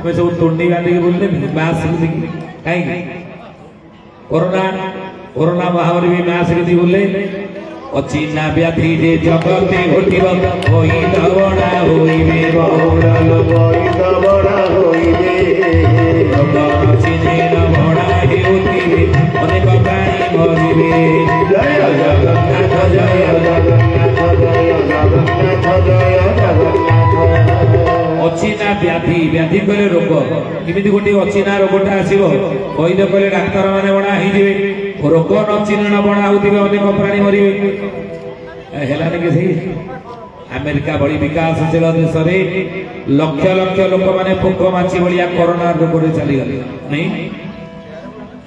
आम सब तुंडी बांधिक बोलते मास्क कहीं कोरोना कोरोना महामारी भी मास्क बोले अचिन्ना व्याधि जे जगते घटिब होई दबड़ा होइबे बहुड़ा होई दबड़ा होइबे चिन्हे न भड़ा हेउथिबे अनेक प्राणी मरिबे जय जगन्नाथ जय जगन्नाथ जय जगन्नाथ जय जगन्नाथ अचिन्ना व्याधि व्याधि कहले रोग किमिति गोटे अचिन्ना रोगटा आसीबो वैद्य कहले डाक्तर माने बणा ही जिवे रोग न चिन्ह बणा होतिबे अनेक प्राणी मरिबे हेलाने के सही अमेरिका बड़ी विकासशील देश में लक्ष लक्ष लोक माने पोक माछी भलिया कोरोना रोग रे चली गले नहीं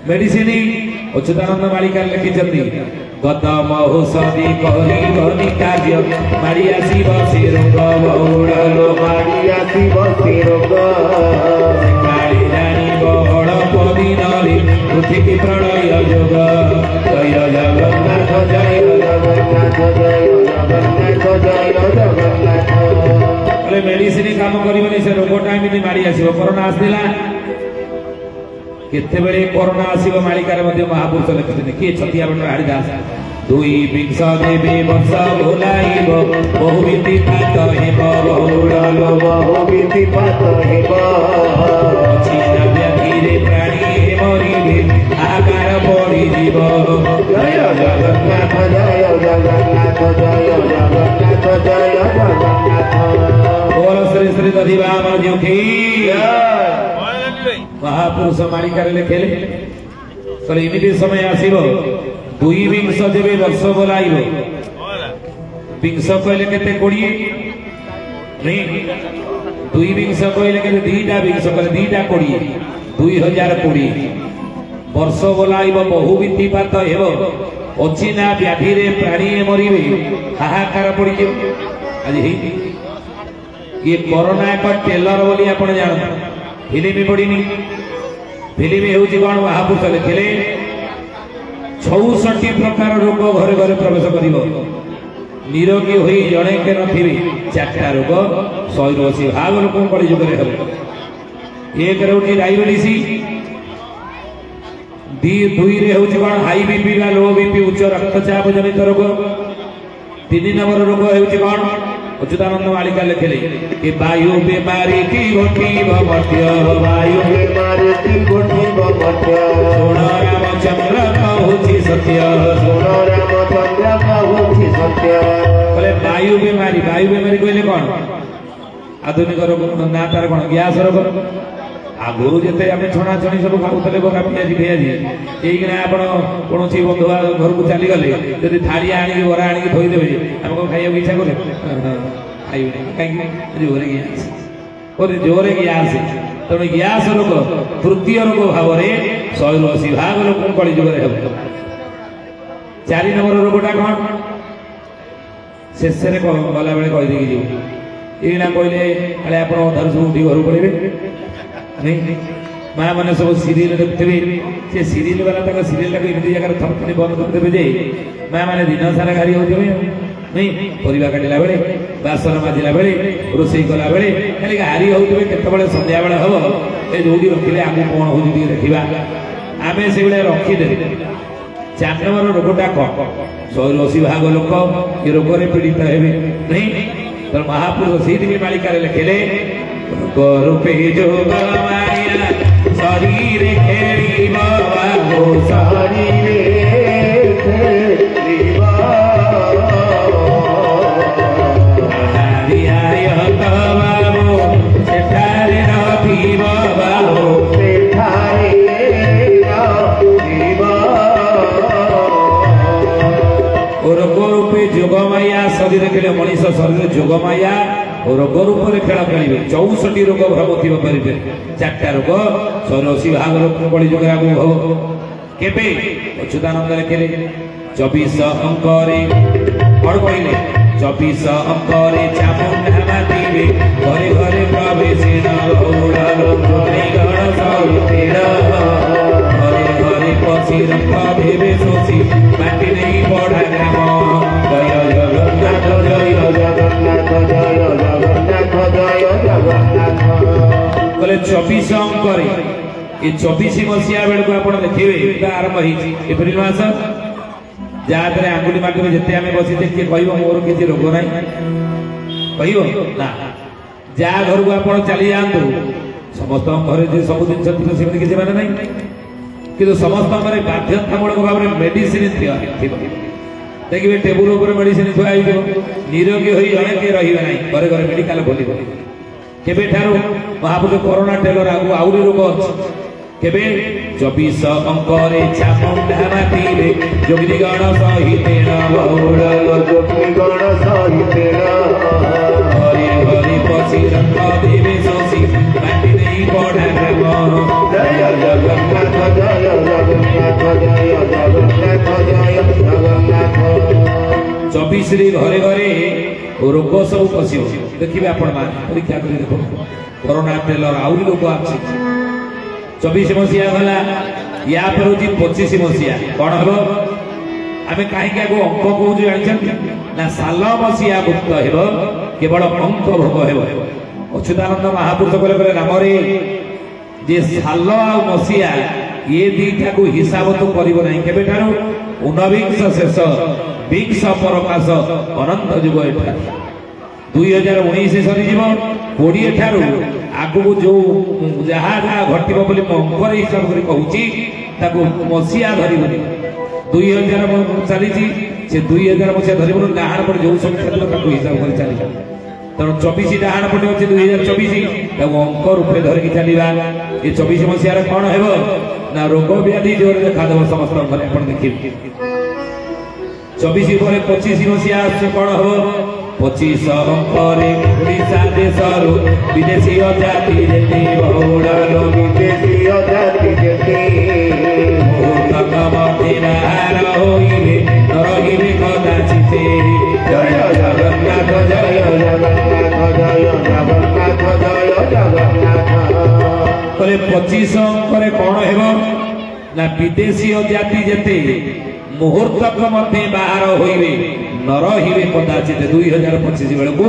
मेडिसिन अच्युतानंद मालिका लिखिछन्ती गत महोषधि कहली कहली कार्य मारी आसीब से रोग बहुड़ लोक मारी आसीब से रोग काली जानी बहड़ पदिनरे पृथ्वी प्रलय जोग जय जगन्नाथ जय जगन्नाथ जय जगन्नाथ जय जगन्नाथ बोले मेडिसिन काम करिबनी से रोगटा एमिति मारी आसीब कोरोना आसला केते बेले कोरोना आसीब मालिकार मध्ये महापुरुष लिखिथिले के छतिया बंड हरिदास दुई विंश देवे वर्ष भुलाइब बहुविधि पात हेब बहुड़ल बहुविधि पात हेब अचिन्ना व्याधिरे प्राणी मरिबे आकार पड़ी जीव जय जगन्नाथ जय जगन्नाथ जय जगन्नाथ जय जगन्नाथ बोल श्री श्री दधिवामन जी की महापुरुष मालिकार लिखेले कहले इमिति समय आसीब दुई विंश देवे वर्ष बोलाइब विंश कहले केते 20 नहीं दुई विंश कहले केते दीटा विंश कहले दीटा 20 2020 वर्ष बोलाइब बहुविधि पात हेब अचिन्ना व्याधि रे प्राणी मरिबे हाहाकार पड़ी आज ये कोरोना एक टेलर बोली आपण जान फिल्म पड़ीनी फिल्म होउची कोन महापुरुष लिखिले 66 प्रकार रोग घरे घरे प्रवेश करिवो निरोगी होई जणे के नथिबे चारटा रोग 180 भाग लोक पड़ी जुग रे हबो एक रोटी डायबिटीज दुई रे होउची कोन हाई बीपी ला लो बीपी उच्च रक्तचाप जनित रोग 3 नंबर रोग होउची कोन अच्युतानंद मालिका लिखिले कि वायु बीमारी की घटिब मध्य वायु बीमारी की घटिब मध्य सुन रामचंद्र कहूची सत्य सुन रामचंद्र कहूची सत्य बोले वायु बीमारी कहले कोन आधुनिक रोग ना तार कोन गैस रोग आगुरु जेते आमे छणा छणी सब खाउतले बगा पियाजी पियाजी एइकना आपण कोनोसी बंधु घर को चली गले यदि थालिया आनी बरा आनी थोई देबे हम को खाइयो इच्छा करे खाइयो काई जोरे गैस ओरे जोरे गैस तो गैस रोग तृतीय रोग भाव रे 180 भाग लोक कली जुग रे हेबो 4 नंबर रोगटा कोन शेष रे गला बेले कहि देगी जीव एइना कहले अले आपण धर सु उठी घर पड़िबे नहीं माँ मैंने सब सीरियल देखते से सीरियल वाला तक सीरियल को इमती जगह थपथपी बंद कर देबे जे माँ मैंने दिन सारा गाड़ी होते नहीं परिवा काटिला बेले बासन माजिला बेले रोसई कला बेले खाली गाड़ी होते केतबेले संध्या बेले हबो ए जोडी रखिले आगु कोन होजी दी देखिबा आमे से बेले रखी दे 4 नंबर रोगटा को 180 भाग लोक ये रोग रे पीड़ित हेबे नहीं तो महापुरुष सीधी भी मालिका लिखिले रूपे जोग माया शरीर खेली बाबा हो शरीर खेली बाबा सेठारे रही बाबा हो सेठारे रोग रूपे जोग माया शरीर खेले मनीष शरीर जोग माया रोग रूप में खेल खेलिए 64 रोग भ्रमथिब करेंगे 4टा रोग 180 भाग लोक बड़ी जुग आगु हो केबे अच्युतानंद लिखिले 24 अंकरे और कहले 24 अंकरे चामुंडा मातिबे घरे घरे प्रवेश बहुड़ा लोक गण सौतेर घरे घरे पसी रंग भेबे सोसी माटी नहीं बढ़ा ग्राम जय जगन्नाथ जय जगन्नाथ जय जगन्नाथ जय जगन्नाथ बोले 24 अंक ये 24 मसीहा बेलू आप देखिए आरंभ एप्रिल मास जहाँ आंगुली माध्यम जिते आम बसी किए कह मोर किसी रोग ना कह ना जहाँ घर को आप चली जातु समस्त घर सब जिन किसी माने ना कि समस्त बाध्यतामूलक भाव में मेडिसिन देखिए टेबुल उपर मेडिसिन थुआ निरोगी हो जड़े किए रही ना घरे घरे मेडिकल खोल केबे ठारू महापुरुष कोरोना टेलर आगु आउरी रोग अछि केबे 24 अंकरे चामुंडा मातीरे जोगिनी गण सहितेन बहुड़ जोगिनी गण सहितेन हरि हरि पछि रंग देवे सोसी माटी देई पढ़ा ग्राम जय जगन्नाथ जय जगन्नाथ जय जगन्नाथ जय जगन्नाथ 24 रे घरे घरे रोग सब पशि देखिए आपण परीक्षा कर देखो कोरोना टेलर आउरी रोग आछि 24 मसीहा गला या पर होची 25 मसीहा कौन हबो आमे काहे के आगो अंक कहू जानछन ना साल मसीहा गुप्त हेबो केवल अंक भोग हेबो अच्युतानंद महापुरुष कहले राम रे जे साल आ मसीहा ये दीटा को हिसाब तो करिवो नाही केबे ठारू 19 शेष 20 प्रकाश अनंत जुग एठा 2019 सरी जीव 20 ठारू आगु जो जहाँ जहाँ घटव बोली अंकर हिसाब कर कहूँ मसीहा धर 2000 चली से 2000 मसीहा धर डाहाण पटे जो संख्या हिसाब कर चली तेणु 24 डाहाण पटे अच्छे 2024 अंक रूपे धरिकी चलवा ये 24 मसीह कौन है ना रोग व्याधि जोर देखादेव समस्त देखिए 24 पर 25 मसीहा कौन हम 25 अंकरे ओडिशा देशर विदेशी जाति जेते बहुड़ विदेशी जाति जेते मुहूर्तक मध्य नार होइबे नरहिबे कदाचिते जय जगन्नाथ जय जगन्नाथ जय जगन्नाथ जय जगन्नाथ तले 25 अंकरे कौन हेबो ना विदेशी जाति जेते मुहूर्तक मध्य बाहर होइबे नर हिबे कदाचित 2025 बेलू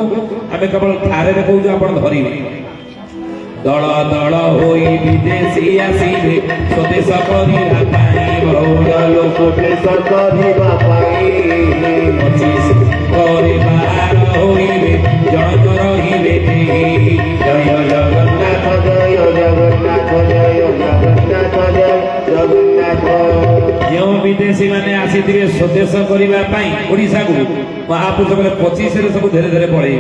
आम केवल ठारे कहूँ आप धरवे दल दल होई विदेशी आसिबे स्वदेश बाहर होइबे जन रहिबे जय जगन्नाथ जय जगन्नाथ जय जगन्नाथ जय जगन्नाथ जो विदेशी माने आसी स्वदेश करने ओडिशा को महापुरुष बोले 25 रे सब धीरे धीरे पड़े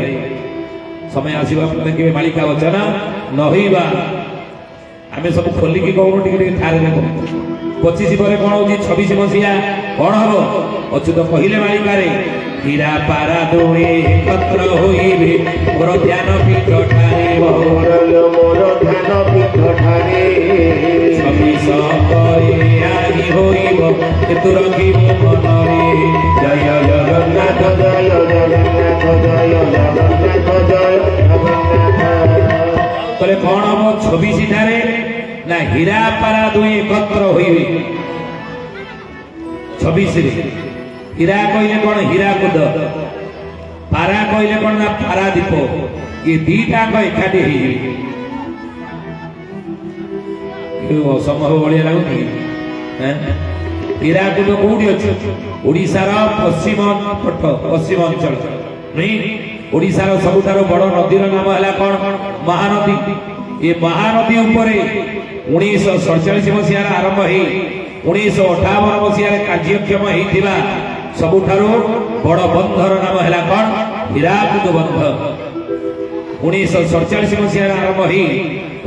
समय आसवा देखिए मालिका वचन नहईबा आम सब खोलिकी कहूँ टे ठारे 25 पर कौन हो 26 मसीहा कौन हम अच्युत कहले मालिका हीरा पारा दुए एकत्र होइबे मोर ध्यान पीठ ठारे मोर ध्यान पीठ ठारे 26 करे आही होइबो केतु रखिबो मनरे जय जगन्नाथ जय जगन्नाथ जय जगन्नाथ जय जगन्नाथ कहले कौन हम 26 ठारे ना हीरा पारा दुए एकत्र होइबे 26 रे हीरा कहले कौन हीराकुद पारा कहले कौन ना पारादीप ये दीटा एकाठी असंभव भाया लगुनि हीराकुद कौटी अच्छे ओडिशार पश्चिम पट पश्चिम अंचल नहीं ओडिशार सबुठार बड़ नदीर नाम है कौन महानदी ये महानदी उपरे 1947 मसीह आरंभ हो 1958 मसीह कार्यक्षम होता सबुठारो बड़ बंधर नाम है कौन हीराकुद बंध 1947 मसीह आरंभ हो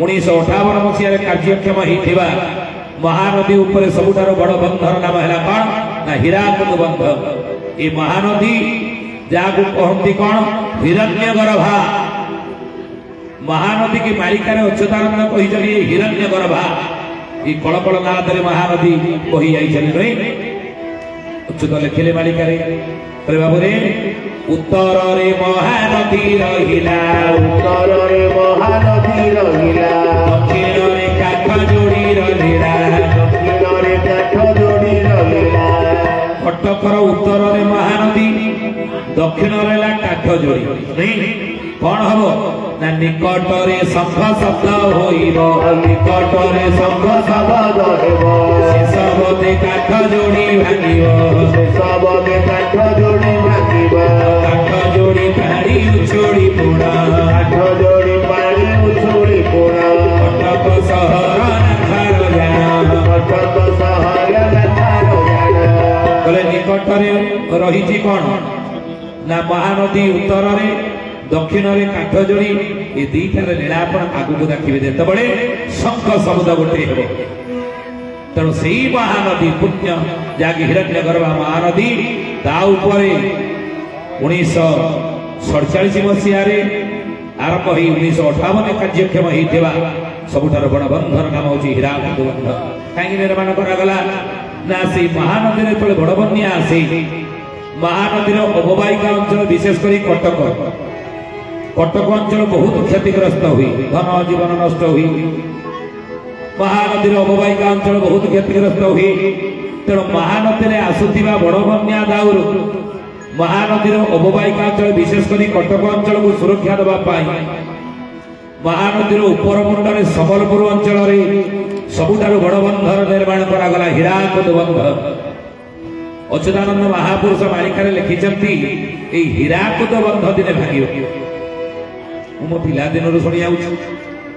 1958 मसीह कार्यक्षम होता महानदी उपरे सबुठारो बड़ बंधर नाम है कौन ना हीराकुद बंध ये महानदी जहाँ कहती कौन हिरण्य गर्भा महानदी की मालिका अच्युतानंद कही हिरण्य गर्भा ये कलकल नाथ महानदी कही जाई अच्युत लिखिले मालिका बाबू रे उत्तर रे महानदी रहिला उत्तर रे महानदी रहिला दक्षिण रे काठ जोड़ी रहिला दक्षिण रे काठ जोड़ी रहिला कटकर उत्तर रे महानदी दक्षिण रे काठ जोड़ी नहीं कौन हम ना निकटरे शंख शब्द होइब निकटरे शंख शब्द होइब शेषवते काठ जोड़ी भांगिब शेषवते काठ जोड़ी भांगिब काठ जोड़ी पानी उछोड़ी पोड़ा काठ जोड़ी पानी उछोड़ी पोड़ा कटक सहर नाथार जान कटक सहर नाथार जान बोले निकटरे रही कौन ना महानदी उत्तर रे दक्षिण रे काठ जोड़ी ये दीटार लीला आप आगू देखिए जिते शंख शब्द गोटे हे तेणु से महानदी पुण्य जहाँकि हिरण्य गर्भा महानदी ता उपर 1947 मसीह आरंभ हो 1958 कार्यक्षम होता सबुठार बड़ बंधर नाम हूँ हीराकुद बंध कहीं निर्माण करागला ना से महानदी जो बड़ बन्या आसे महानदी अवबाहिका अंचल विशेषकर कटक कटक अंचल बहुत क्षतिग्रस्त हुई धन जीवन नष्ट हुई महानदी अवबाहिका अंचल बहुत क्षतिग्रस्त हुई तेणु महानदी आसुवा बड़ बन्या दाउर महानदी अवबाहिका अंचल विशेषकर कटक अंचल को सुरक्षा देवाई महानदी उपर मुंडे संबलपुर अंचल सबुठार बड़ बंधर निर्माण करागला हीराकुद बंध अच्युतानंद महापुरुष मालिका लिखिं हीराकुद बंध दिने भांग मो पिला दिन शुणी आऊँ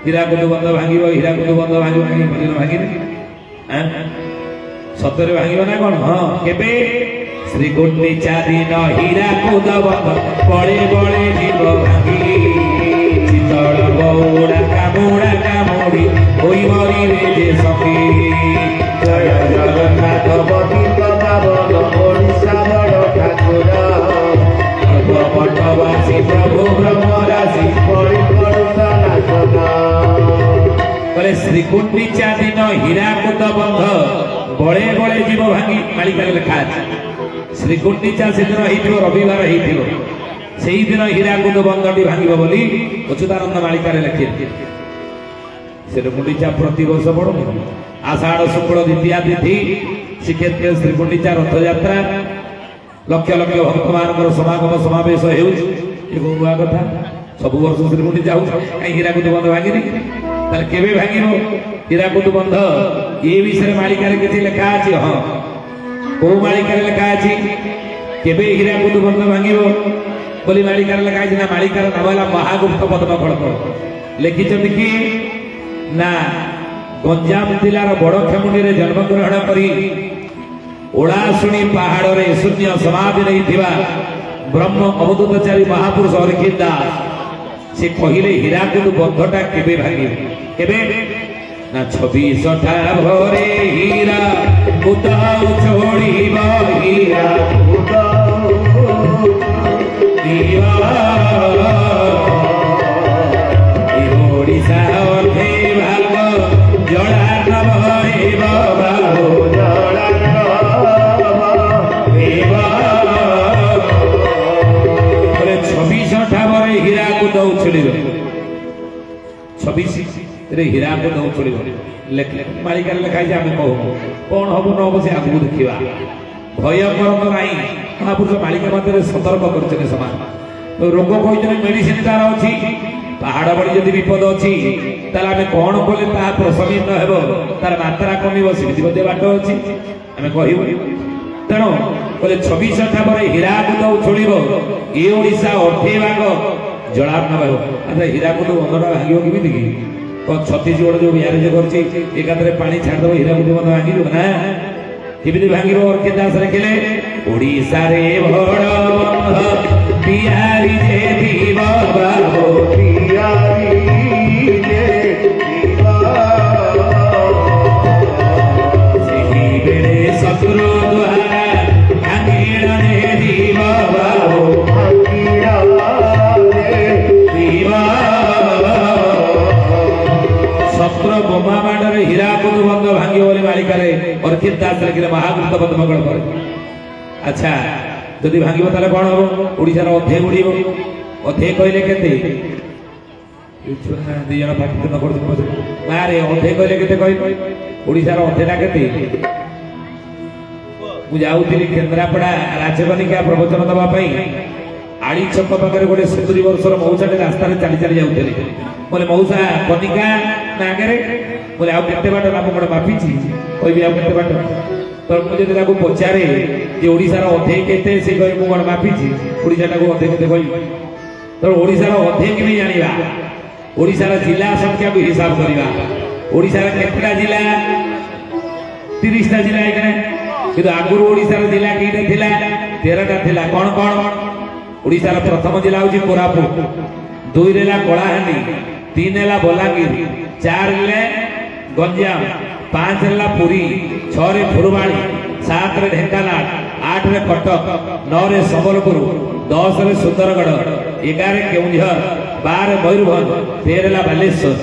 हीराकुद बंध भांग हीराकुद बंध भांग भांगे सतरे भांग ना कौन हाँ के श्री गुंडीचा दिन हीराकुद बंध बड़े बड़े जीव भांगी शीतल बौड़ा कामुड़ी होई मरी रे जे सखी जय जगन्नाथ पतित पावन ओडिशा बड़ ठाकुर पटवासी प्रभु ब्रह्मराशि बोले श्री गुंडीचा दिन हीराकुद बंध बड़े बड़े जीव भांगी मालिका लिखा श्री गुंडीचा से दिन रविवार से दिन हीराकुद बंधटी भांग बोली अच्युतानंद मालिका लिखे से गुंडीचा प्रति वर्ष पड़ो आषाढ़ शुक्ल द्वितीया तिथि श्रीक्षेत्र श्री गुंडीचा रथ यात्रा लक्ष लक्ष भक्त मान समागम समावेश हुआ कथा सब वर्ष श्री गुंडीचा कहीं हीराकुद बंध भांगी केवे भांग हीराकुद बंध ये विषय मालिका किसी लिखा अच्छी हाँ कौ मालिका लिखा अच्छी केवे हीराकुद बंध भांग बोली मालिका लिखा ना मालिकार नाम है महागुप्त पद्म फड़फड़ लिखिं किए ना गंजाम जिलार बड़खेमुंडी रे जन्म ग्रहण करी ओलाशुणी पहाड़ रे शून्य समाधि नहीं ब्रह्म अवधूतचारी महापुरुष हरिकेश दास से कहले हीराकुद बंधटा केबे भांगे केबे ना 26 भरे हीरा कुदाउ छोड़ीबा हीरा ओडिशा अर्थे भाग जड़ा बोले 26 ठावरे हीराकुद उछुड़ 26 हीराकुद उछुड़ मालिका लिखाई आम कहूँ कौन हम न हम से आगू देखा भय करत ना महापुरुष मालिका मध्य सतर्क कर समान रोग कही मेडिसिन तार अच्छी पहाड़ बड़ी जदि विपद अच्छी आम कौन कले प्रशमित हो तार मात्रा कमिब सेमती बाट अच्छी आम कहू तेणु बोले 26 ठावरे हीराकुद उछुड़ ये ओडिशा 8 भाग जलार्णव हो अच्छा हीराकुद बंधटा भांग केमी कि छत्तीसगढ़ जो म्यारेज कर पानी छाड़देव हीराकुद बंध भांग ना केमी भांग अर्के दास लिखिले ओडिशा रे बड़ बंध बिहारी जे दीवा बाबो बिहारी जे दीवा सही बेले शत्रु द्वारा भांगीड़ा ने दीवा बाबो भांगीड़ा ने दीवा शत्रु बोमा माडर हीराकुद बंध भांगी बोली मालिका रे अर्कित दास लिखिले महागुप्त पद्मगढ़ पर अच्छा जदि भांग ताले कौन हम ओडिशार अधे उड़ब अधे कहले केते दी जन पाठन कर गाँव अधे कहले केते कह ओडिशार अधेटा केते मु जाऊली केन्द्रापड़ा राजकनिका प्रवचन दवाई आड़ी छक पाखे गोटे 70 वर्षर मौसाटे रास्ता चली चली जाते बोले मौसा कनिका आगे बोले आउ केते बाट ना मुझे मापी कहि आउ केते बाट तो मुझे पचारे जे ओडिशार अधे केते से कहि मु कोन मापी ओडिशाटा को अधे केते कहि तो ओडिशार अधे कि जानिबा ओडिशार जिला संख्या को हिसाब करवा ओडिशार केतटा जिला 30टा जिला एखने किंतु आगुरु ओडिशार जिला केटा थिला 13टा थिला कोन कोन ओडिशार प्रथम जिला होची कोरापुट 2 रेला कलाहांडी 3 रेला बलांगीर 4 रेला गंजाम 5 रेला पुरी 6 रे फुलबाणी 7 रे ढेंकानाल 8 रे कटक 9 रे संबलपुर 10 रे सुंदरगढ़ 11 रे केउंझर 12 रे मयूरभंज 13 रेला बालेश्वर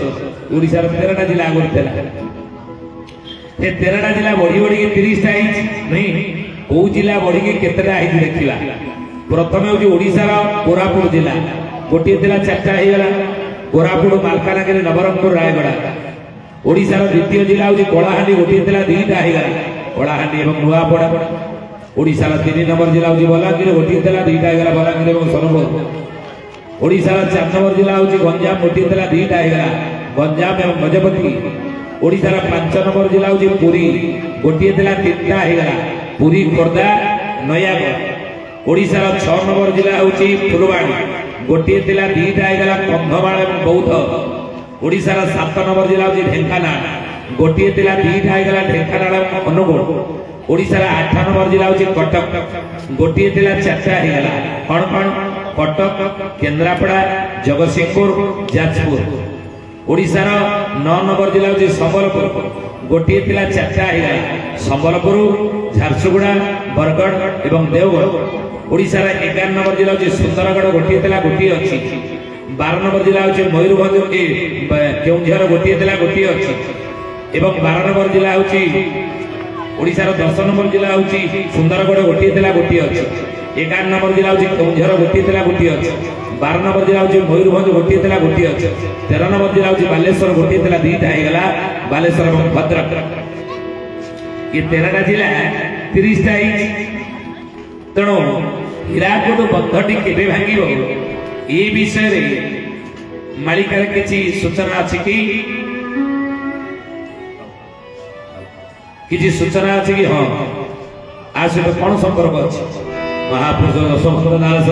ओडिशार 13टा जिला आगुरु थिला ये 13टा जिला बढ़ी बढ़ी 30टा नहीं कौ जिला बढ़ी केतटा है देखा प्रथम हूँ ओडिशार कोरापुट जिला गोटे थिला 4टा हो गला कोरापुट मालकानगिरी नवरंगपुर रायगड़ा ओडिशार द्वितीय जिला हूँ कलाहांडी गोटे थिला 2टा हो गला कलाहांडी और नुआपड़ा ओडिशार 3 नंबर जिला हूँ बलांगीर गोटे थिला 2टा हो गला बलांगीर और सोनपुर ओडिशार 4 नंबर जिला हूँ गंजाम गोटे थिला 2टा हो गला गंजाम और गजपति ओडिशार 5 नंबर जिला हूँ पुरी गोटे थिला 3टा हो गला पुरी खोर्धा नयागढ़ ओडिशार 6 नंबर जिला हूँ फुलबाणी गोटे थिला 2टा हो गला कंधमाल और बौद्ध ओडिशार 7 नंबर जिला हूँ ढेंकानाल गोटे थिला 2टा हो गला ढेंकानाल और अनुगुण ओडिशार 8 नंबर जिला हूँ कटक गोटे थिला 4टा हो गला कौन कौन कटक केन्द्रापड़ा जगतसिंहपुर जाजपुर ओडिशार 9 नंबर जिला हूँ संबलपुर गोटे थिला 4टा हो गला संबलपुर झारसुगुड़ा बरगढ़ एवं देवगढ़ ओडिशार 11 नंबर जिला हूँ सुंदरगढ़ गोटे थिला गोटे अच्छी 12 नंबर जिला हूँ मयूरभंज केउंझर गोटे थिला गोटे अच्छी एवं 12 नंबर जिला हूँ ओडिशार 10 नंबर जिला हूँ सुंदरगढ़ गोटे थिला गोटे अच्छी 11 नंबर जिला हूँ केउंझर गोटे थिला गोटे अच्छी 12 नंबर जिला हूँ मयूरभंज गोटे थिला गोटे अच्छी 13 नंबर जिला हूँ बालेश्वर गोटे थिला 2टा हो गला बालेश्वर और भद्रक ये 13टा जिला 30टा तेणु हीराकुद बंधटी केबे भांगिबो ए विषय रे मालिकार किछि सूचना अछि कि सूचना अछि कि हां आसे कोन संपर्क अछि महापुरुष यशवंत दास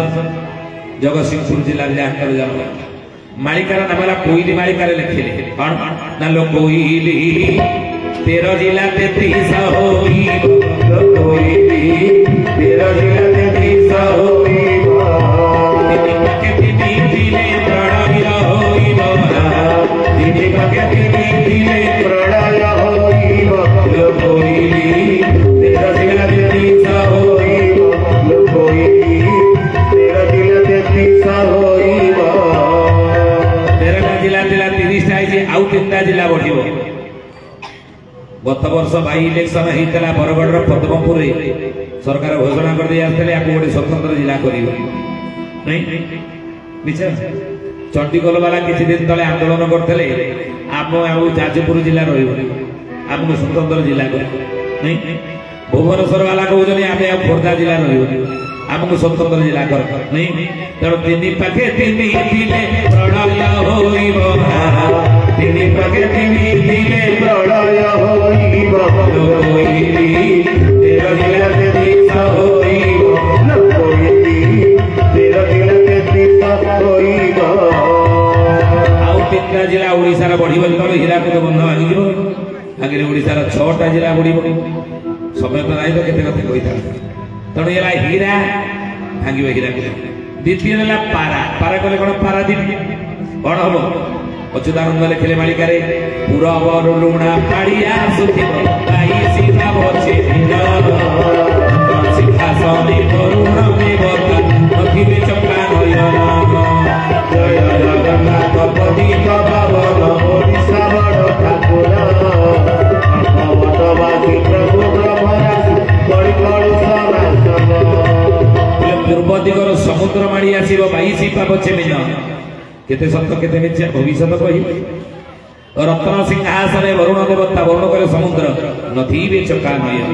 जगतसिंहपुर जिला जानकर जन्म मालिकार नामला कोइली मालिकार लिखिले कोन ना लो कोइली 13 जिला 33 होई लो कोइली 13 जिला 33 होई के तिनी दिले प्रलय होई दिने के तिनी दिले प्रलय होई लो कोइली 13 जिला 33 होई लो कोइली 13 जिला 33 होई 13टा जिला 30टा है आउ 3टा जिला बढ़िबो गत वर्ष बाई इलेक्शन होता बरगढ़ पद्मपुर सरकार घोषणा कर दे आसते आपको गोटे स्वतंत्र जिला कर चंडीगढ़ वाला किसी दिन तले आंदोलन करते आप जाजपुर जिला रमको स्वतंत्र जिला कर भुवनेश्वर वाला कहते आम खोर्धा जिला रमको स्वतंत्र जिला कर नहीं तेणु 3 पाखे 3 दिले प्रलय होइबो 3 पाखे 3 दिले प्रलय होइबो कोइली 13 जिला 33 होइबो कोइली 13 जिला 33 होइबो आउ 3टा जिला ओडिसा रा बढ़िबो तले हीराकुद बंध भांगी जिवो आगे ओडिसा रा 6टा जिला बढ़िबो समय तो नाही तो केते कथे कहिता तेणु एला हीरा भांगिबो हीराकुद द्वितीय नेला पारा पारा कले कोन पारादीप कोन हबो अच्युतानंद लिखिले मालिकारे पुरबर लुणा पाड़िया सुथिबो गाई सीधा बचे सिंहासने करुण में बता अखिले चक्रा नयन जय जगन्नाथ पति भवन ओडिसा बड़ ठाकुर भगवतवासी प्रभु ब्रह्मराज बड़ी बड़ सरासन पूर्व दिगर समुद्र माड़ी आसीबो 22 पाप छेमिन केते सत्य केते मिथ्या भविष्य कहि रत्न सिंहासन वरुण देवता वरुण करे समुद्र नथीबे चकानयन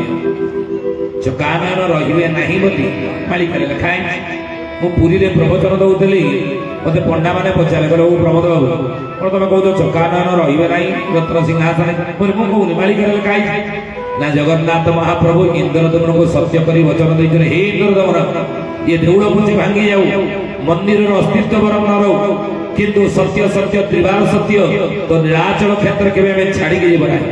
चकानयन रहिबे नाही बोली मालिक लिखाए ମୁଁ ପୁରୀରେ ପ୍ରବଚନ ଦଉଥିଲି ମତେ ପଣ୍ଡା ମାନେ ପଚାରେ କହିଲେ ଓ ପ୍ରମୋଦ ବାବୁ କଣ ତମେ କହୁଛ ଚକାନୟନ ରହିବେ ନାହିଁ ରତ୍ନ ସିଂହାସନ ମୁଁ କହୁନି ମାଳିକାରେ ଲେଖା ହେଇଛି ନା ଜଗନ୍ନାଥ ମହାପ୍ରଭୁ ଇନ୍ଦ୍ରଦମନକୁ ସତ୍ୟ କରି ବଚନ ଦେଇଥିଲେ ହେ ଇନ୍ଦ୍ରଦମନ ये देउଳ ପଛେ ଭାଙ୍ଗି ଯାଉ ମନ୍ଦିରର ଅସ୍ତିତ୍ୱ ବରଂ ନ ରହୁ କିନ୍ତୁ ସତ୍ୟ ସତ୍ୟ ତ୍ରିବାର ସତ୍ୟ ତ ନିରାଚଳ କ୍ଷେତ୍ର କେବେ ଆମେ ଛାଡ଼ିକି ଯିବ ନାହିଁ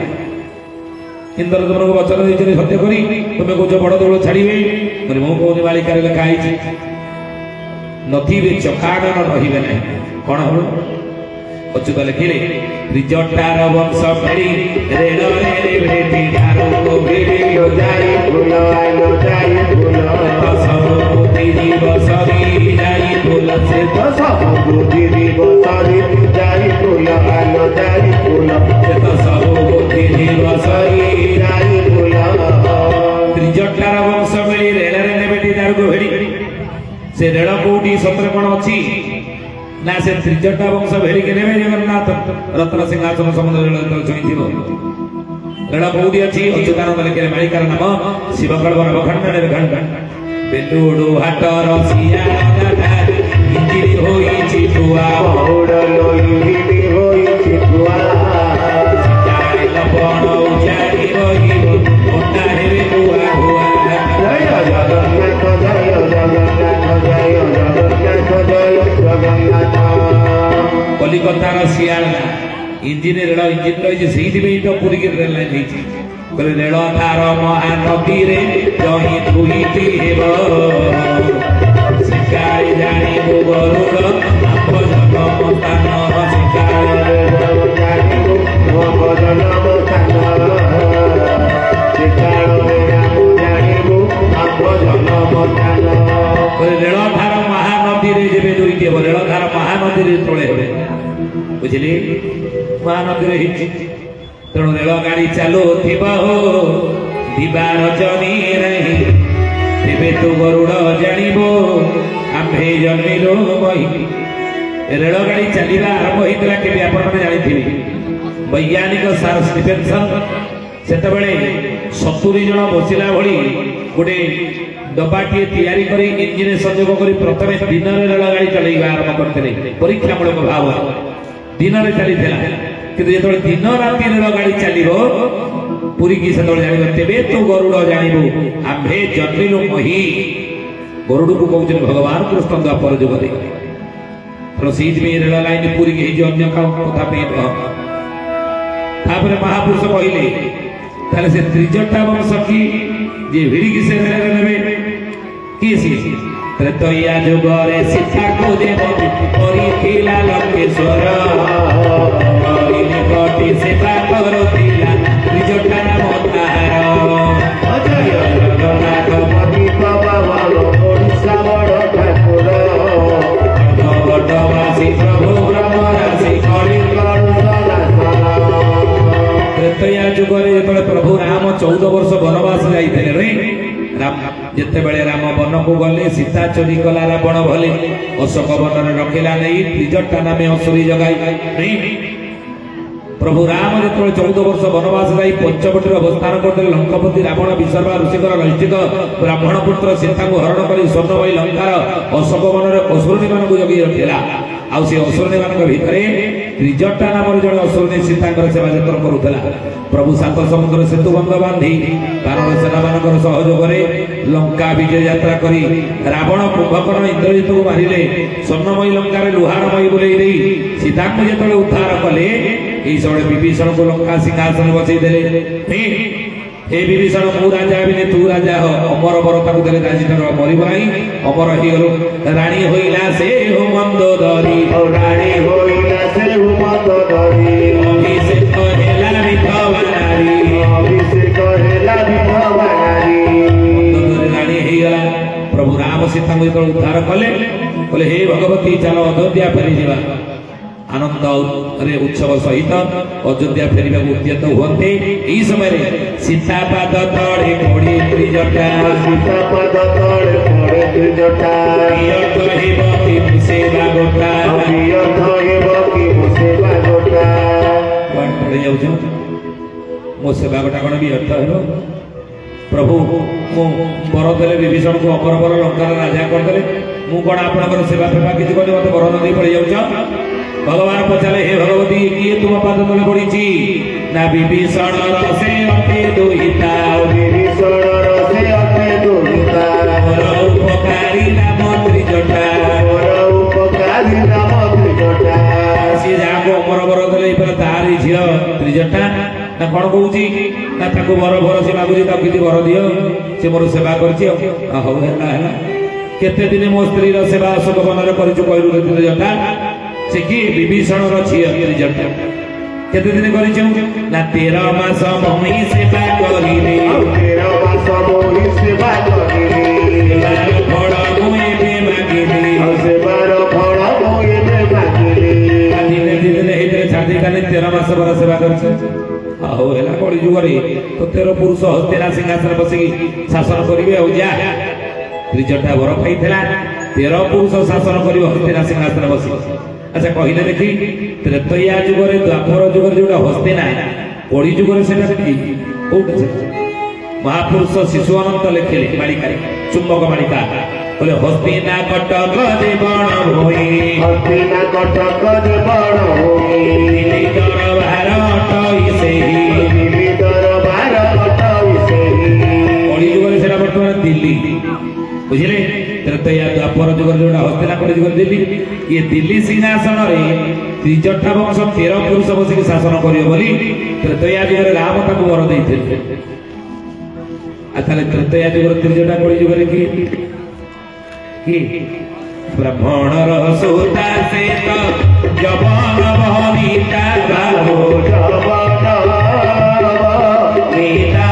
ଇନ୍ଦ୍ରଦମନକୁ ବଚନ ଦେଇଛନ୍ତି ସତ୍ୟ କରି ତୁମେ କହୁଛ ବଡ଼ ଦେଉଳ ଛାଡ଼ିବେ ମୁଁ କହୁନି ମାଳିକାରେ ଲେଖା ହେଇଛି ନଥିବେ ଚକାନନ ରହିବେ ନାହିଁ କଣ ହବ ଅଚ୍ୟୁତ ଲେଖିଲେ ତ୍ରିଜଟାର ବଂଶ ଫେରି ରେଳରେ ଭେଟି ଧାରକୁ ଭିଡ଼ି ଯାଇ ଫୁଲ ଆଇଲ ଯାଇ ଫୁଲ ସବୁ ବୁଦ୍ଧିଜୀବ ସରି ଯାଇ ଫୁଲ ସେ ତ ସବୁ ବୁଦ୍ଧିଜୀବ ସରି ଯାଇ ଫୁଲ ଆଇଲ ଯାଇ ଫୁଲ ସେ ତ ସବୁ ବୁଦ୍ଧିଜୀବ ସରି ଯାଇ ଫୁଲ ତ୍ରିଜଟାର ବଂଶ ଫେରି ରେଳରେ ନେବେଟି ଧାରକୁ ଭିଡ଼ି से रेल कौटी सतर कौन अच्छी ना से त्रिजटा वंश भेड़िके ने जगन्नाथ रत्न सिंहासन समुद्र छुई रेल कौटी अच्छी अच्युतानंद लिखे मालिकार नाम शिवकल्प नवखंड निर्घंट बेलुडू हाट रसिया इंजिरी होई चितुआ बहुड़ लोई होई चितुआ जाई लपण उजाड़ी रही ओटा हेरे हुआ हुआ जय जगन्नाथ जय जगन्नाथ कलिकतार सियालदा इंजिन रेल इंजिन रही से पुरी की रेल लाइन होती रेल थार महानदी रे जही दुईटी हेब शिकाई जानी गरुड़ आंब जन्म स्थान शिकाई रेल धार महानदी रे जेबे दुईटी हेब रेल धार महानदी रे तले हेबे बुझिली महानदी रे हिची तेणु रेल गाड़ी चालू थिबा हो दिबार जनी रही तेबे तू गरुड़ जानिबो आम्भे जन्मिलो बही रेल गाड़ी चलिबा आरंभ होइतला केबे आपण माने जानिथिबे वैज्ञानिक सार स्टीफेनसन सेतबेले 70 जन बसिला भली गोटे डब्बाटी तैयारी करी इंजिन संयोग करी प्रथमे दिन रेल गाड़ी चलैबा आरंभ करथिले परीक्षामूलक भाव दिन में चली किंतु जो दिन राति रेल गाड़ी चलो पुरी की से जान तेरे तू गरुड़ जानबू आम्भे जन्मिलु मही गरुड़ को कहते भगवान कृष्ण द्वापर जुग रेल लाइन पुरी की अन्य कथा महापुरुष कहले से त्रिजटा वंश की जे भिड़ी से ने किसी त्रेतया जुगरे सीता को देव परिथिला लंकेश्वर कटी सेवा करुथिला त्रिजटा नाम ताहार अजय जगन्नाथ पति पावन ओडिशा बड़ ठाकुर भगवतवासी प्रभु ब्रह्मराशि कलिंगड़ त्रेतया जुगरे जेतबेले प्रभु राम 14 वर्ष वनवास जाइथिले रे जिते बड़े राम वन को गले सीता चोरी कला रावण भले अशोक वन रखिला नहीं त्रिजटा नामे असुरी जगाई नहीं प्रभु राम जो 14 वर्ष वनवास जाई पंचवटी अवस्थान करते लंकापति रावण विसर्वा ऋषिकर नैष्ठिक ब्राह्मण पुत्र सीता को हरण कर स्वर्णमयी लंकार अशोक वन असुरनी मान जगी रखिला आउ से असुरनी मान भितर त्रिजटा नाम जड़े असुरनी सीता सेवा जतन करुला प्रभु सात समुद्र सेतु बंध बांधी कारण सेना मान सहयोग लंका विजय यात्रा करी रावण कुंभकर्ण इंद्रजित को मारिले स्वर्णमयी लंकार लुहारमयी बुले सीता को जो उद्धार कले समय विभीषण को लंका सिंहासन बसई देले हे विभीषण मु राजा बिने तू राजा हो अमर बरता को देले राजी मरिब नहीं अमर ही गलो रानी होइला से हो मंदोदरी रानी होइला से हो मंदोदरी अभिषेक हेला विधवा नारी अभिषेक हेला विधवा नारी मंदोदरी रानी हे गला प्रभु राम सीता को जो उद्धार कले बोले हे भगवती चलो अयोध्या फेरी जीवा आनंद रे उत्सव सहित अयोध्या फेरिबा उद्यत होते एही समय रे सीता पाद तळे पड़ी त्रिजटा सीता पाद तळे पड़ी त्रिजटा प्रिय कहिबो कि मुसेबा गोटा प्रिय कहिबो कि मुसेबा गोटा कोन पड़े जाउ मो सेवा गोटा कोन भी अर्थ हेलो प्रभु मो बर देले विभीषण को अपर बर लंकार राजा कर देले मु कौन आपणकर सेवा फेवा किसी करी मत वर नदी पड़ जाऊच भगवान पचारे हे भगवती किए तुम पाद तले पड़ी ना विभीषण से अते दुहिता उपकारी नाम त्रिजटा सी जहाँ को अमर वर देले तारी झी त्रिजटा ना कौन कौच ना वर भर से मागुची कि वर दियो से मोर सेवा कर केते दिन मो स्त्री सेवा अशोक वन में कहलु त्रिजटा से कि विभीषण झी त्रिजटा केते दिन करिछु ना 13 मास मोहि सेवा करिले 13 मास मोहि सेवा करिले फळ मोहि बे मागिले सेवार फळ मोहि बे मागिले दिने दिने हेते छाती काने 13 मास बर सेवा करछु आहो हेला कଳି जुगरे तो 13 पुरुष हस्तेना सिंहासन बसी शासन करिवे हो जा त्रिजटा वर पाइथिला 13 पुरुष शासन करिवे हस्तेना सिंहासन बसी अच्छा कहले देखी त्रेतया जुगरे द्वापर जुगरे जोटा हस्तेना कଳି जुगरे सेटा देखी कोउटा महापुरुष शिशु अनंत लिखिले मालिका चुंबक मालिका बोले हस्तिना कटक देवण होई हस्तिना कटक देवण होई दिल्ली दरबार अटई सेही दिल्ली दरबार अटई सेही कଳି जुगरे सेटा वर्तमान दिल्ली बुझिले त्रेतया द्वापर जुगरे जोटा हस्तिना कଳି जुगरे दिल्ली ये दिल्ली सिंहासन रे त्रिजटा वंश 13 पुरुष बसिक शासन करियो बोली त्रेतया जुगरे राम ताको वर दैथिले आताले त्रेतया जुगरे त्रिजटा कଳି जुगरे की ब्राह्मणर सुता से तो जवान भविता बाबो जवान भविता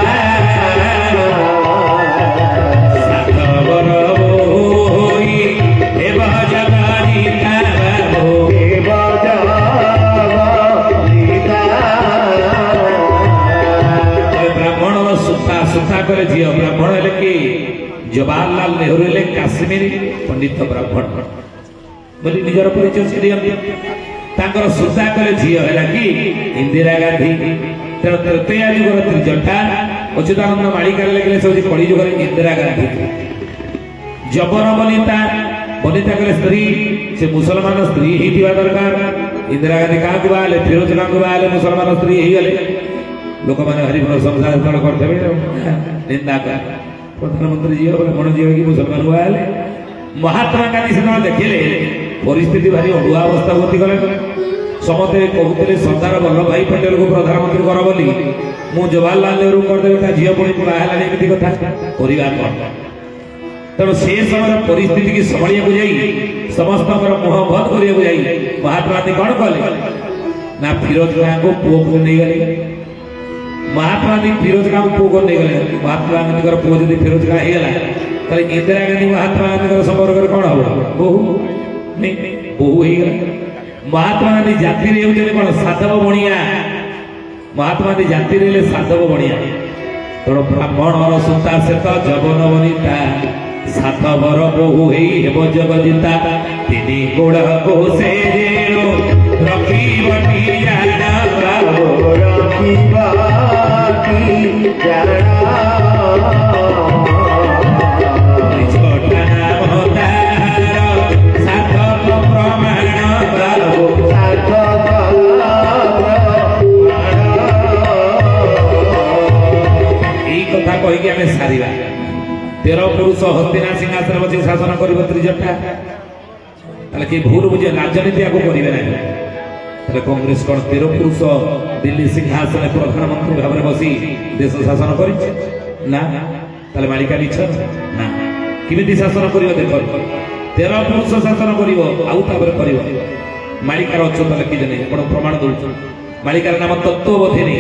करे झियो ब्राह्मण हेले कि जवाहरलाल नेहरू हेले काश्मीरी पंडित ब्राह्मण बोली निजर परिचय से दियंती तांकर सुता करे झियो हेला कि इंदिरा गांधी तेणु तृतीया जुगर त्रिजटा अच्युतानंद मालिका लेखिले से कଳି जुगर इंदिरा गांधी जबर बनिता बनिता करे स्त्री से मुसलमान स्त्री ही दिवा दरकार इंदिरा गांधी का बाले फिरोज खान को बाले मुसलमान स्त्री ही गले लोक मैंने हरिभर संसार करते निंदा कर प्रधानमंत्री जी बोले मन जी कि मुसलमान हुआ महात्मा गांधी से देखिले परिस्थिति भारी अड़ुआ अवस्था गति कले समते कहते सरदार वल्लभ भाई पटेल को प्रधानमंत्री कर बोली मु जवाहरलाल नेहरू करदे झील पुणी बाहर कथा करवा तेणु से समय परिस्थिति की संभालिया जाई समस्त मुह बंद करने जाई महात्मा गांधी कौन कले ना फिरोज खां को पुओ को नहीं गले महात्मा गांधी फिरोज खां को पुओ को नहीं गले महात्मा गांधी पुओ जब फिरोज खां होगा तो इंदिरा गांधी महात्मा गांधी संपर्क कौन हम बहु नहीं बहु हो महात्मा गांधी जाति कौन साधव बणिया महात्मा गांधी जाति साधव बणिया तेणु ब्राह्मण सुता से तो जवन बनिता साधवर बहु हेब जगजिता तीन गोड़ को से रखी कहीकि आम सारा 13 पुरुष हस्तिना सिंहासन बसी शासन कर त्रिजटा कि भूल बुझे राजनीति आगे करेंगे ना कांग्रेस कौन 13 पुरुष दिल्ली सिंहासन प्रधानमंत्री भाव में बसी देश शासन कर मालिका मिछ ना किमिति शासन कर देख 13 पुरुष शासन कर मालिकार अच्युत लिखिजे प्रमाण दौर मालिकार नाम तत्वबोधिनी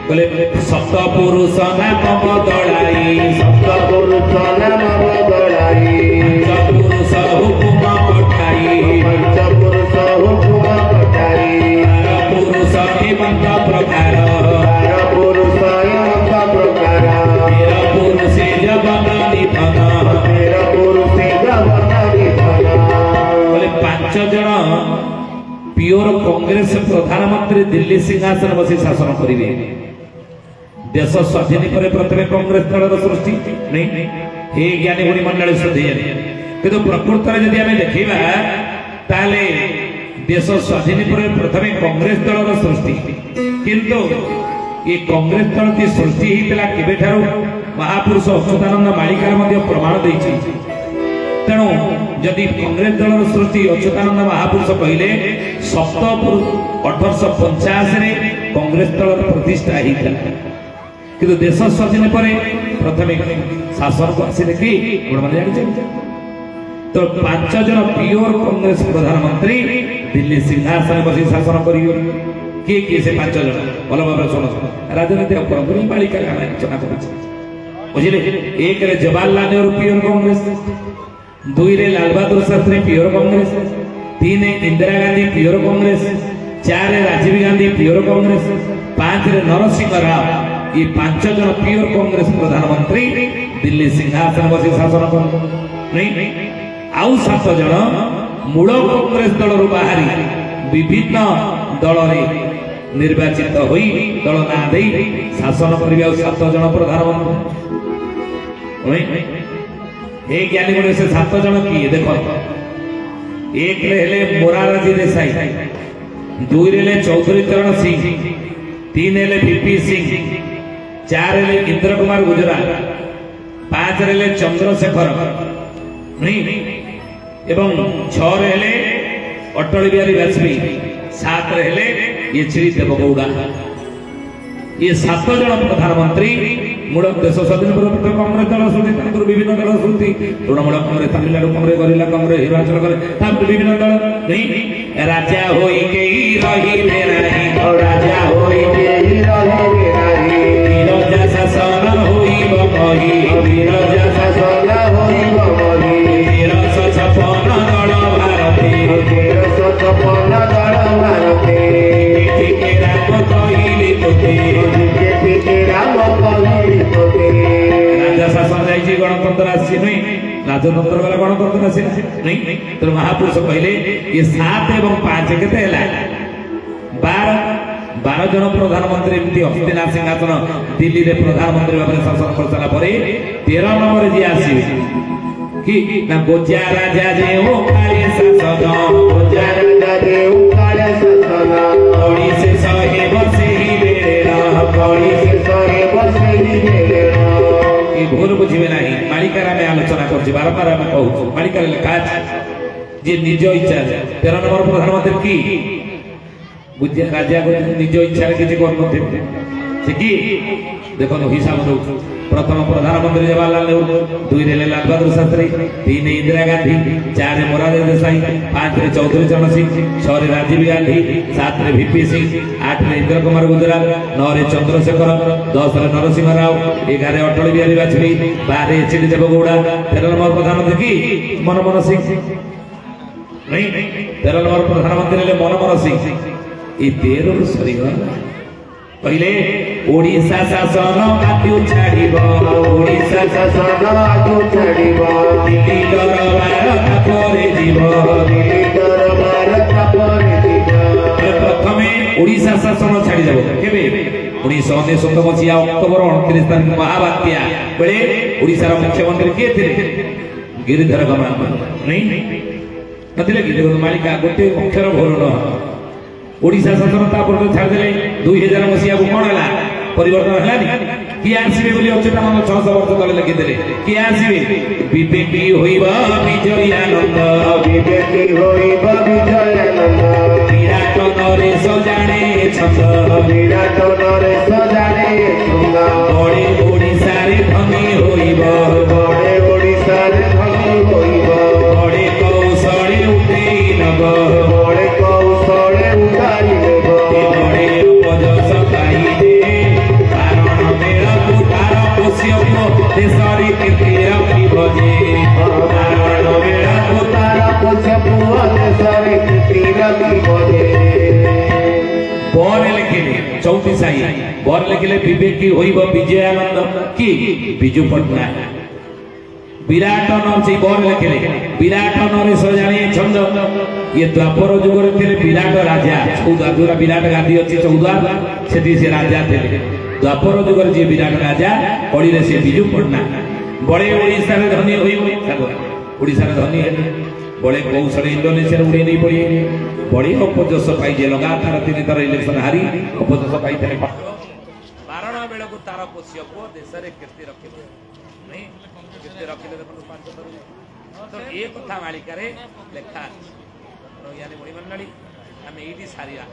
बोले सप्त पुरुष नाम बदलाई सप्त पुरुष नाम बदलाई पंच पुरुष हुकुम पठाई पंच पुरुष हुकुम पठाई पुरुष हेमंत प्रकार पुरुष हेमंत प्रकार तेरा पुरुष जवन निधन तेरा पुरुष जवन निधन बोले 5 जन प्योर कांग्रेस प्रधानमंत्री दिल्ली सिंहासन बसी शासन करेंगे देश स्वाधीन पर प्रथम कांग्रेस दल सृष्टि नहीं हे ज्ञानी गुणी मंडल किंतु प्रकृत में जदि आम देखा ताले देश स्वाधीन पर प्रथम कांग्रेस दल सृष्टि किंतु ये कांग्रेस दल की सृष्टि होता केबेठारू महापुरुष अच्युतानंद मालिकार प्रमाण देछि तेणु जदि कांग्रेस दल सृष्टि अच्युतानंद महापुरुष कहले 1885 कांग्रेस दल प्रतिष्ठा होता किंतु देश स्वाधीन पर प्रथम शासन को आसी देखी तो 5 जन प्योर कांग्रेस प्रधानमंत्री दिल्ली सिंहासन बसी शासन कर किए से 5 जन भल भाव शुण राजनीति बालिका आलोचना कर बुझे 1 रे जवाहरलाल नेहरू प्योर कांग्रेस 2 रे लाल बहादुर शास्त्री प्योर कांग्रेस 3 इंदिरा गांधी प्योर कांग्रेस 4 रे राजीव गांधी प्योर कांग्रेस 5 रे नरसिंह राव ये 5 जन प्योर कांग्रेस प्रधानमंत्री दिल्ली सिंहासन बसी शासन कर नहीं आउ 7 जन मूल कांग्रेस दल बाहरी विभिन्न दल निर्वाचित होई दल ना दे शासन करिया 7 जन प्रधानमंत्री ए ज्ञानी गुण से 7 जन किए देखो 1 रे हेले मोरारजी देसाई 2 रे हेले चौधरी चरण सिंह 3 हेले वीपी सिंह 4 हेले इंद्र कुमार गुजराल 5 रे हेले चंद्रशेखर नहीं एवं 6 रे हेले अटल बिहारी वाजपेयी 7 रे हेले ये श्री देवगौड़ा ये 7 जन प्रधानमंत्री मूल देश स्वाधीन पर कांग्रेस दल सृष्टि विभिन्न दल सृष्टि तृणमूल कांग्रेस तमिलनाडु कांग्रेस गरिला कांग्रेस हिमाचल कांग्रेस विभिन्न दल नहीं राजा होई के रहिबे नाही राजा होई के रहिबे नाही विराजा शासन होइब कहि विराजा शासन होइब कहि 1356 दल भारते 1356 दल भारते के राम कहिली तोते के राम कहिली तोते राजा शासन जाइछि गणतंत्र आसी नहीं राजतंत्र वाला गणतंत्र आसी नहीं तो महापुरुष कहले ये 7 एवं 5 केते हैला 12 जन प्रधानमंत्री एमती हस्तिनाथ सिंहासन दिल्ली रे प्रधानमंत्री भाव शासन कर सारा परे 13 नंबर जी आसी कि ना गोजा राजा जे ओ काले शासन गोजा राजा जे ओ काले शासन ओडी से सहे बसे ही बेरा ओडी से सहे बसे ही बेरा ई भूल बुझिबे नाही मालिकारा में आलोचना करछि बारंबार हम कहू मालिकारा लिखा जे निज इच्छा 13 नंबर प्रधानमंत्री की बुझे राजा को निज इच्छा किसी करनथे से की देखो हिसाब दो प्रथम प्रधानमंत्री जवाहरलाल नेहरू 2 रे लाल बहादुर शास्त्री 3 इंदिरा गांधी 4 रे मोरारजी देसाई 5 रे चौधरी चरण सिंह 6 रे राजीव गांधी 7 रे वीपी सिंह 8 रे इंद्र कुमार गुजराल 9 रे चंद्रशेखर 10 रे नरसिंह राव 11 रे अटल बिहारी वाजपेयी 12 रे श्री देवगौड़ा 13 नंबर प्रधानमंत्री की मनमोहन सिंह नहीं 13 नंबर प्रधानमंत्री ले मनमोहन सिंह ये 13 सरीगला पहले ओडिशा शासन आदि छाड़िबो ओडिशा शासन आदि छाड़िबो दिल्ली दरबार तापरे जीवो दिल्ली दरबार तापरे जीवो प्रथमे ओडिशा शासन छाड़ी देबो केबे 1999 मसिया अक्टोबर 29 तारिख महाबात्या बेले ओडिशा रा मुख्यमंत्री के थिले गिरिधर गमन नहीं नथिले गिरिधर मालिका गोटे अक्षर भूल न ओडिशा शासन तापर छाड़ देले 2000 मसिया को कोन हला परिवर्तन हलानी कि आसीबे बोली अच्युतानंद 600 वर्ष तले लिखि देले कि आसीबे विवेकी होइबा विजय आनंद विवेकी होइबा विजय आनंद विराट नरे सजाणे छंद विराट नरे सजाणे छंद बड़े ओडिसा रे धनी होइबा बड़े ओडिसा रे धनी होइबा बड़े कौशले उठेई नब बड़े कौशले उठाई देब बड़े उपज सकाई दे कारण मेरा पुतार पोष्यको देशरी कीर्ति रखिब जे कारण मेरा पुतार पोष्यको देशरी कीर्ति रखिब जे बर लिखिले 34 आई बर लिखिले विवेकी होइब विजय आनंद की बिजू पटनायक विराट नर से बर लिखिले विराट नरे सजाणे छंद ये द्वापर युग रे थिले विराट राजा 14 जोरा विराट गादी अछि 14 सेठी से राजा थिले द्वापर युग रे जे विराट राजा कड़ी रे से बिजू पटनायक बड़े ओडिसा रे धनी होई ओडिशार धनी है बड़े कौशल इंडोनेशिया उड़ी नहीं पड़ी बड़ी अपजस पाई लगातार 3 थर इलेक्शन हारी अपजस पाई बारण बेल को तार पोष्य पुओ देश में कीर्ति रखिल नहीं कीर्ति रखिले देखो 5 थर तो ये कथा मालिकार लेखा मंडली आम ये सारिया